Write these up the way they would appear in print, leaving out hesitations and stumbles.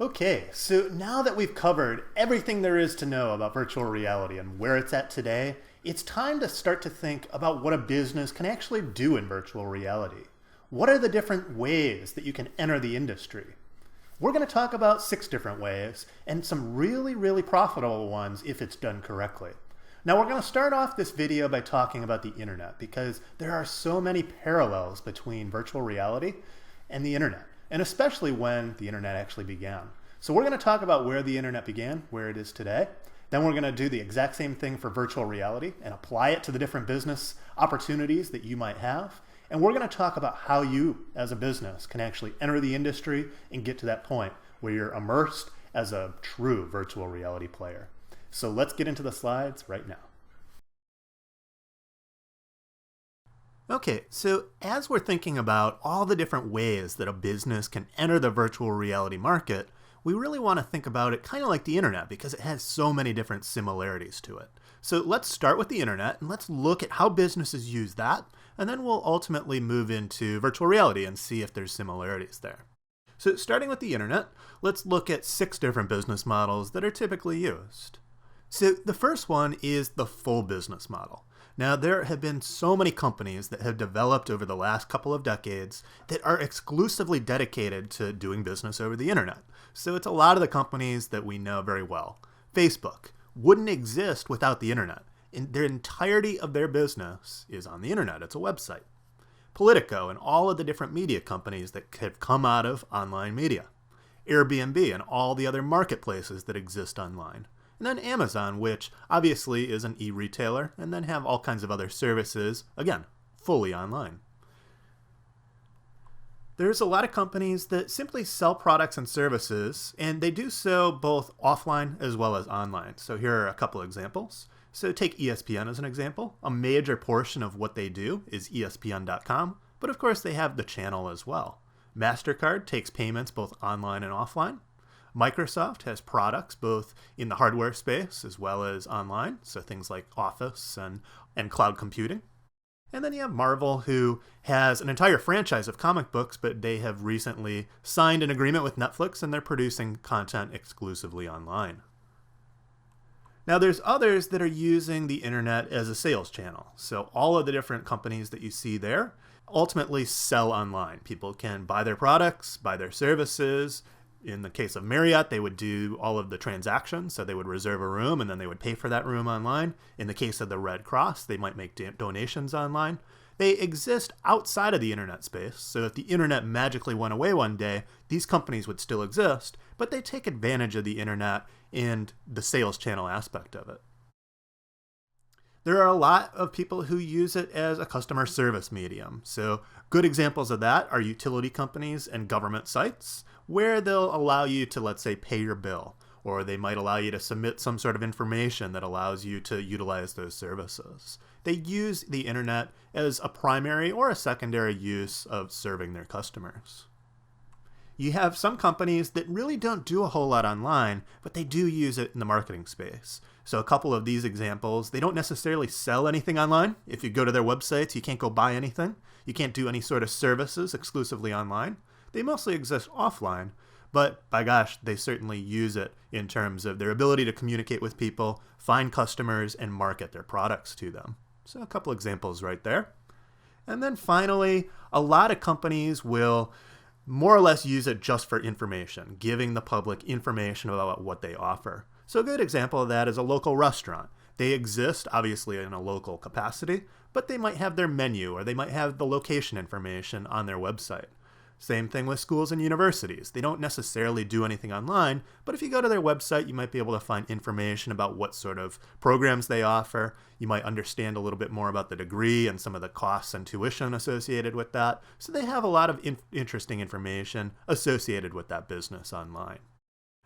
Okay, so now that we've covered everything there is to know about virtual reality and where it's at today, it's time to start to think about what a business can actually do in virtual reality. What are the different ways that you can enter the industry? We're going to talk about 6 different ways and some really profitable ones if it's done correctly. Now we're going to start off this video by talking about the internet because there are so many parallels between virtual reality and the internet, and especially when the internet actually began. So we're going to talk about where the internet began, where it is today. Then we're going to do the exact same thing for virtual reality and apply it to the different business opportunities that you might have. And we're going to talk about how you, as a business, can actually enter the industry and get to that point where you're immersed as a true virtual reality player. So let's get into the slides right now. Okay, so as we're thinking about all the different ways that a business can enter the virtual reality market, we really want to think about it kind of like the internet because it has so many different similarities to it. So let's start with the internet and let's look at how businesses use that, and then we'll ultimately move into virtual reality and see if there's similarities there. So starting with the internet, let's look at 6 different business models that are typically used. So the first one is the full business model. Now, there have been so many companies that have developed over the last couple of decades that are exclusively dedicated to doing business over the internet. So it's a lot of the companies that we know very well. Facebook wouldn't exist without the internet. Their entirety of their business is on the internet. It's a website. Politico and all of the different media companies that have come out of online media. Airbnb and all the other marketplaces that exist online. And then Amazon, which obviously is an e-retailer, and then have all kinds of other services, again, fully online. There's a lot of companies that simply sell products and services, and they do so both offline as well as online. So here are a couple examples. So take ESPN as an example. A major portion of what they do is ESPN.com, but of course they have the channel as well. MasterCard takes payments both online and offline. Microsoft has products both in the hardware space as well as online, so things like Office and cloud computing. And then you have Marvel, who has an entire franchise of comic books, but they have recently signed an agreement with Netflix and they're producing content exclusively online. Now there's others that are using the internet as a sales channel. So all of the different companies that you see there ultimately sell online. People can buy their products, buy their services. In the case of Marriott, they would do all of the transactions, so they would reserve a room and then they would pay for that room online. In the case of the Red Cross, they might make donations online. They exist outside of the internet space, so if the internet magically went away one day, these companies would still exist, but they take advantage of the internet and the sales channel aspect of it. There are a lot of people who use it as a customer service medium. So good examples of that are utility companies and government sites where they'll allow you to, let's say, pay your bill, or they might allow you to submit some sort of information that allows you to utilize those services. They use the internet as a primary or a secondary use of serving their customers. You have some companies that really don't do a whole lot online, but they do use it in the marketing space. So a couple of these examples, they don't necessarily sell anything online. If you go to their websites, you can't go buy anything. You can't do any sort of services exclusively online. They mostly exist offline, but by gosh, they certainly use it in terms of their ability to communicate with people, find customers, and market their products to them. So a couple examples right there. And then finally, a lot of companies will more or less use it just for information, giving the public information about what they offer. So a good example of that is a local restaurant. They exist, obviously, in a local capacity, but they might have their menu or they might have the location information on their website. Same thing with schools and universities. They don't necessarily do anything online, but if you go to their website, you might be able to find information about what sort of programs they offer. You might understand a little bit more about the degree and some of the costs and tuition associated with that. So they have a lot of interesting information associated with that business online.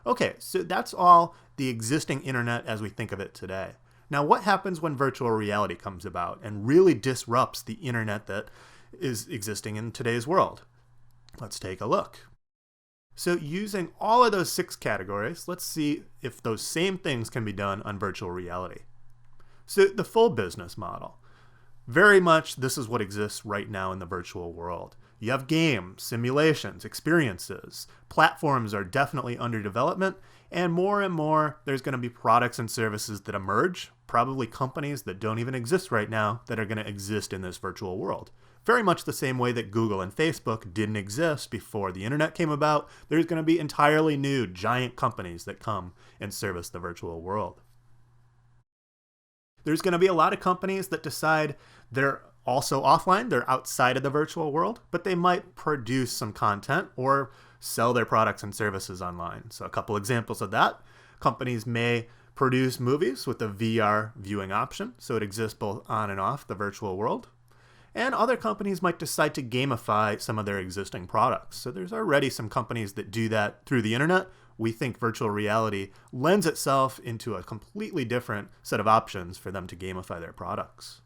Okay, so that's all the existing internet as we think of it today. Now, what happens when virtual reality comes about and really disrupts the internet that is existing in today's world? Let's take a look. So using all of those 6 categories, let's see if those same things can be done on virtual reality. So the full business model. Very much this is what exists right now in the virtual world. You have games, simulations, experiences. Platforms are definitely under development, and more there's going to be products and services that emerge, probably companies that don't even exist right now that are going to exist in this virtual world. Very much the same way that Google and Facebook didn't exist before the internet came about, there's going to be entirely new giant companies that come and service the virtual world. There's going to be a lot of companies that decide they're also offline, they're outside of the virtual world, but they might produce some content or sell their products and services online. So a couple examples of that. Companies may produce movies with a VR viewing option, so it exists both on and off the virtual world. And other companies might decide to gamify some of their existing products. So there's already some companies that do that through the internet. We think virtual reality lends itself into a completely different set of options for them to gamify their products.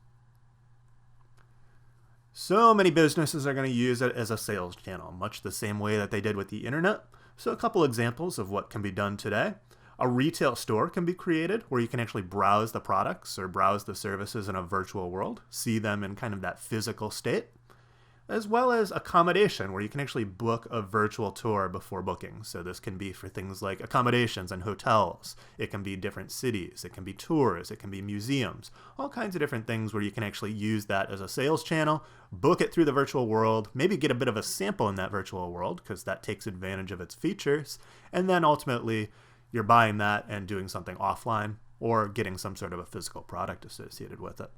So many businesses are going to use it as a sales channel, much the same way that they did with the internet. So a couple examples of what can be done today. A retail store can be created where you can actually browse the products or browse the services in a virtual world, see them in kind of that physical state, as well as accommodation where you can actually book a virtual tour before booking. So this can be for things like accommodations and hotels. It can be different cities. It can be tours. It can be museums. All kinds of different things where you can actually use that as a sales channel, book it through the virtual world, maybe get a bit of a sample in that virtual world because that takes advantage of its features, and then ultimately you're buying that and doing something offline or getting some sort of a physical product associated with it.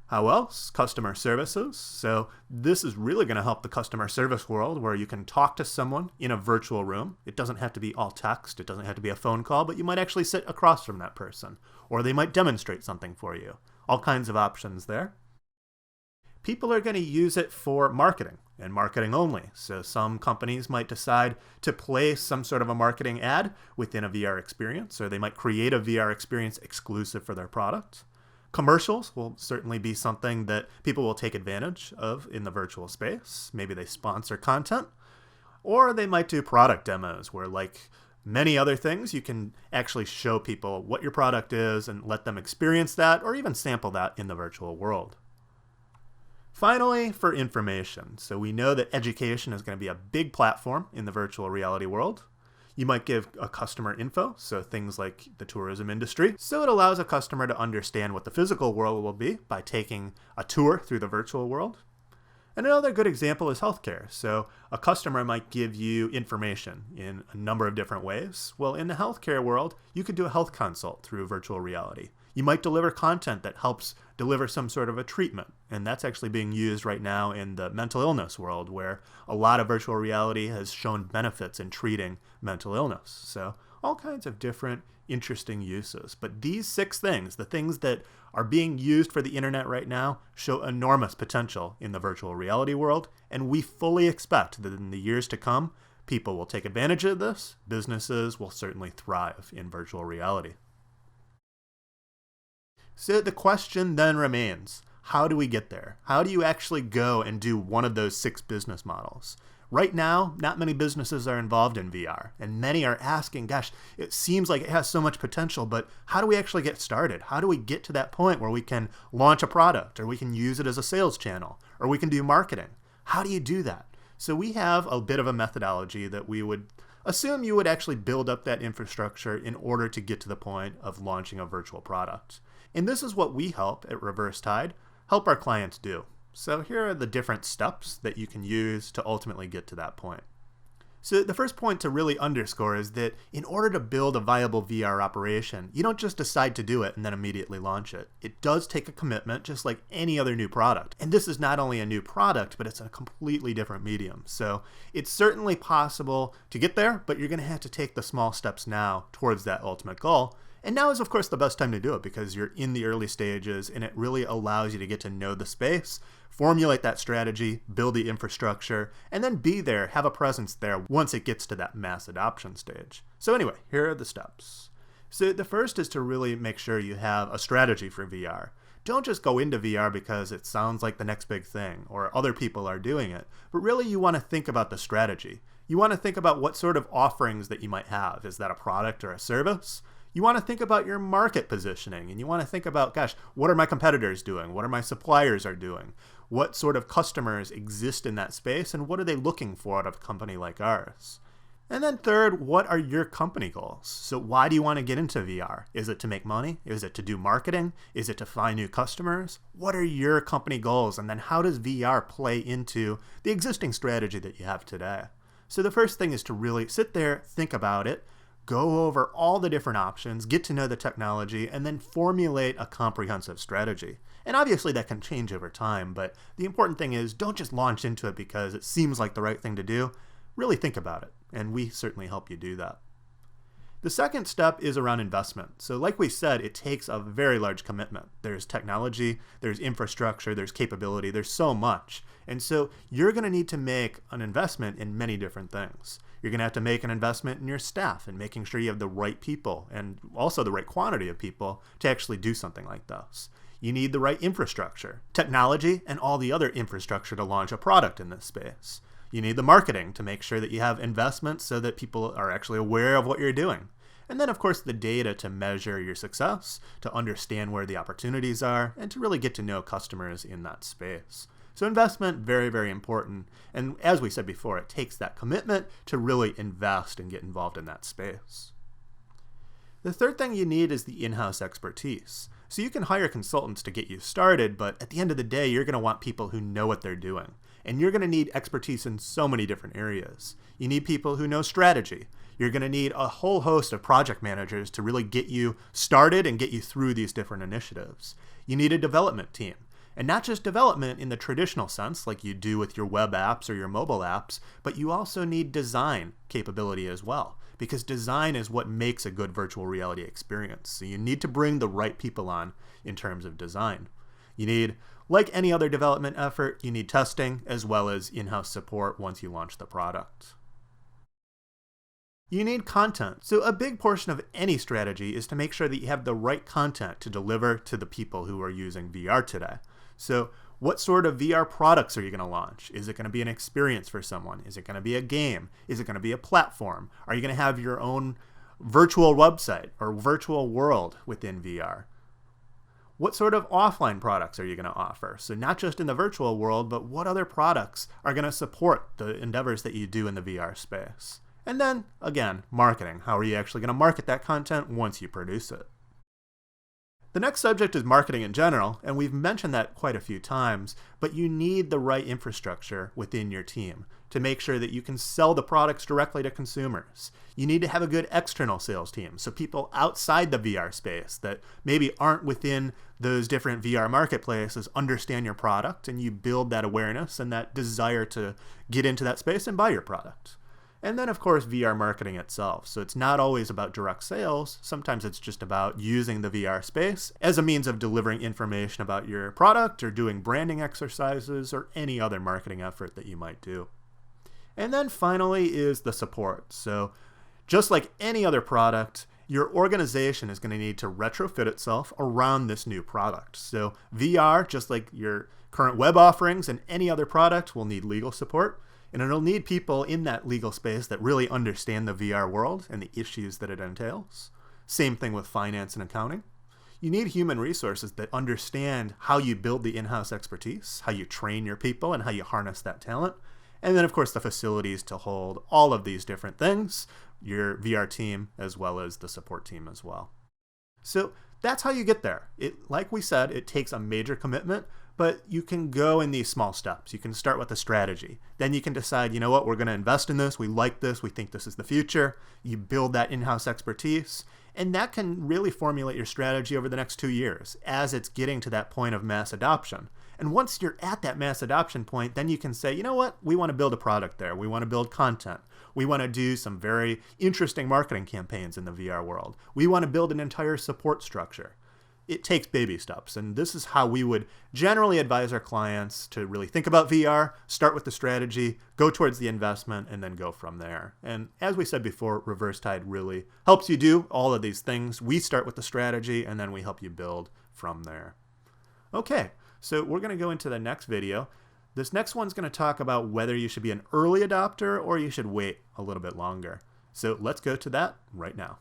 How else? Customer services. So this is really going to help the customer service world where you can talk to someone in a virtual room. It doesn't have to be all text. It doesn't have to be a phone call, but you might actually sit across from that person, or they might demonstrate something for you. All kinds of options there. People are going to use it for marketing and marketing only. So some companies might decide to place some sort of a marketing ad within a VR experience, or they might create a VR experience exclusive for their product. Commercials will certainly be something that people will take advantage of in the virtual space. Maybe they sponsor content, or they might do product demos where, like many other things, you can actually show people what your product is and let them experience that or even sample that in the virtual world. Finally, for information. So we know that education is going to be a big platform in the virtual reality world. You might give a customer info, so things like the tourism industry. So it allows a customer to understand what the physical world will be by taking a tour through the virtual world. And another good example is healthcare. So a customer might give you information in a number of different ways. Well, in the healthcare world, you could do a health consult through virtual reality. You might deliver content that helps deliver some sort of a treatment. And that's actually being used right now in the mental illness world, where a lot of virtual reality has shown benefits in treating mental illness. So all kinds of different interesting uses. But these 6 things, the things that are being used for the internet right now, show enormous potential in the virtual reality world. And we fully expect that in the years to come, people will take advantage of this. Businesses will certainly thrive in virtual reality. So the question then remains, how do we get there? How do you actually go and do one of those 6 business models? Right now, not many businesses are involved in VR, and many are asking, gosh, it seems like it has so much potential, but how do we actually get started? How do we get to that point where we can launch a product, or we can use it as a sales channel, or we can do marketing? How do you do that? So we have a bit of a methodology that we would assume you would actually build up that infrastructure in order to get to the point of launching a virtual product. And this is what we help at Reverse Tide help our clients do. So here are the different steps that you can use to ultimately get to that point. So the first point to really underscore is that in order to build a viable VR operation, you don't just decide to do it and then immediately launch it. It does take a commitment just like any other new product. And this is not only a new product, but it's a completely different medium. So it's certainly possible to get there, but you're going to have to take the small steps now towards that ultimate goal. And now is, of course, the best time to do it because you're in the early stages and it really allows you to get to know the space, formulate that strategy, build the infrastructure, and then be there, have a presence there once it gets to that mass adoption stage. So anyway, here are the steps. So the first is to really make sure you have a strategy for VR. Don't just go into VR because it sounds like the next big thing or other people are doing it, but really you want to think about the strategy. You want to think about what sort of offerings that you might have. Is that a product or a service? You want to think about your market positioning, and you want to think about, gosh, what are my competitors doing? What are my suppliers are doing? What sort of customers exist in that space, and what are they looking for out of a company like ours? And then third, what are your company goals? So why do you want to get into VR? Is it to make money? Is it to do marketing? Is it to find new customers? What are your company goals? And then how does VR play into the existing strategy that you have today? So the first thing is to really sit there, think about it, go over all the different options, get to know the technology, and then formulate a comprehensive strategy. And obviously that can change over time, but the important thing is don't just launch into it because it seems like the right thing to do. Really think about it, and we certainly help you do that. The second step is around investment. So like we said, it takes a very large commitment. There's technology, there's infrastructure, there's capability, there's so much. And so you're going to need to make an investment in many different things. You're going to have to make an investment in your staff and making sure you have the right people and also the right quantity of people to actually do something like this. You need the right infrastructure, technology, and all the other infrastructure to launch a product in this space. You need the marketing to make sure that you have investments so that people are actually aware of what you're doing. And then, of course, the data to measure your success, to understand where the opportunities are, and to really get to know customers in that space. So investment, very, very important. And as we said before, it takes that commitment to really invest and get involved in that space. The third thing you need is the in-house expertise. So you can hire consultants to get you started, but at the end of the day, you're going to want people who know what they're doing. And you're going to need expertise in so many different areas. You need people who know strategy. You're going to need a whole host of project managers to really get you started and get you through these different initiatives. You need a development team. And not just development in the traditional sense, like you do with your web apps or your mobile apps, but you also need design capability as well, because design is what makes a good virtual reality experience. So you need to bring the right people on in terms of design. You need, like any other development effort, you need testing as well as in-house support once you launch the product. You need content. So a big portion of any strategy is to make sure that you have the right content to deliver to the people who are using VR today. So what sort of VR products are you going to launch? Is it going to be an experience for someone? Is it going to be a game? Is it going to be a platform? Are you going to have your own virtual website or virtual world within VR? What sort of offline products are you going to offer? So not just in the virtual world, but what other products are going to support the endeavors that you do in the VR space? And then, again, marketing. How are you actually going to market that content once you produce it? The next subject is marketing in general, and we've mentioned that quite a few times, but you need the right infrastructure within your team to make sure that you can sell the products directly to consumers. You need to have a good external sales team, so people outside the VR space that maybe aren't within those different VR marketplaces understand your product, and you build that awareness and that desire to get into that space and buy your product. And then, of course, VR marketing itself. So it's not always about direct sales. Sometimes it's just about using the VR space as a means of delivering information about your product or doing branding exercises or any other marketing effort that you might do. And then finally is the support. So just like any other product, your organization is going to need to retrofit itself around this new product. So VR, just like your current web offerings and any other product, will need legal support. And it'll need people in that legal space that really understand the VR world and the issues that it entails. Same thing with finance and accounting. You need human resources that understand how you build the in-house expertise, how you train your people, and how you harness that talent. And then, of course, the facilities to hold all of these different things, your VR team, as well as the support team as well. So that's how you get there. Like we said, it takes a major commitment, but you can go in these small steps. You can start with a strategy. Then you can decide, you know what, we're going to invest in this. We like this. We think this is the future. You build that in-house expertise. And that can really formulate your strategy over the next 2 years as it's getting to that point of mass adoption. And once you're at that mass adoption point, then you can say, you know what, we want to build a product there. We want to build content. We want to do some very interesting marketing campaigns in the VR world. We want to build an entire support structure. It takes baby steps, and this is how we would generally advise our clients to really think about VR, start with the strategy, go towards the investment, and then go from there. And as we said before, ReverseTide really helps you do all of these things. We start with the strategy, and then we help you build from there. Okay, so we're going to go into the next video. This next one's going to talk about whether you should be an early adopter or you should wait a little bit longer. So let's go to that right now.